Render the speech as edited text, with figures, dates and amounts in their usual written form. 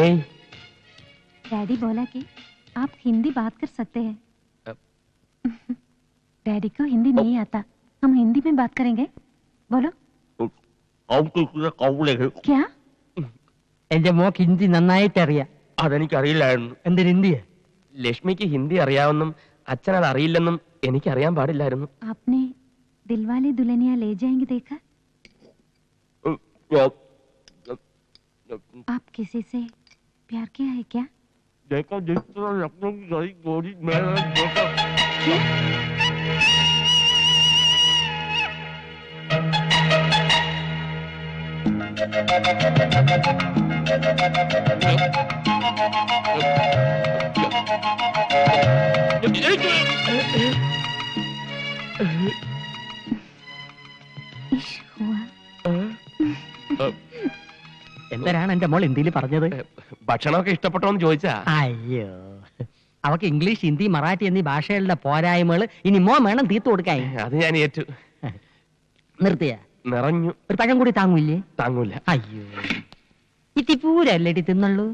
ഏയ് डैडी बोला कि आप हिंदी बात कर सकते हैं। डैडी को हिंदी नहीं आता, हम हिंदी में बात करेंगे। बोलो क्या? എന്റെ മോക്ക് ഹിന്ദി നന്നായിട്ട് അറിയാം. അതെനിക്കറിയില്ലായിരുന്നു. എന്തിന് ഹിന്ദിയെ? ലക്ഷ്മിക്ക് ഹിന്ദി അറിയാമെന്നും അച്ഛൻ അത് അറിയില്ലെന്നും എനിക്കറിയാൻ പാടില്ലായിരുന്നു. आपने दिलवाले दुल्हनिया ले जाएंगे देखा? आप किसी से प्यार किया है क्या? क्या? इश्क हुआ? എന്തിനാണ് എന്റെ മോൾ ഹിന്ദിയിൽ പറഞ്ഞത്? ഭക്ഷണമൊക്കെ ഇഷ്ടപ്പെട്ടോന്ന് ചോദിച്ചാ. അയ്യോ, അവക്ക് ഇംഗ്ലീഷ്, ഹിന്ദി, മറാഠി എന്നീ ഭാഷകളുടെ പോരായ്മകൾ ഇനി മോൻ വേണം തീർത്തു കൊടുക്കാൻ. അത് ഞാൻ ഏറ്റു. നിർത്തിയ നിറഞ്ഞു. ഒരു പഴം കൂടി താങ്ങൂല്ലേ? താങ്ങൂല. അയ്യോ, ഇത്തിപ്പൂരല്ലേടി തിന്നുള്ളൂ.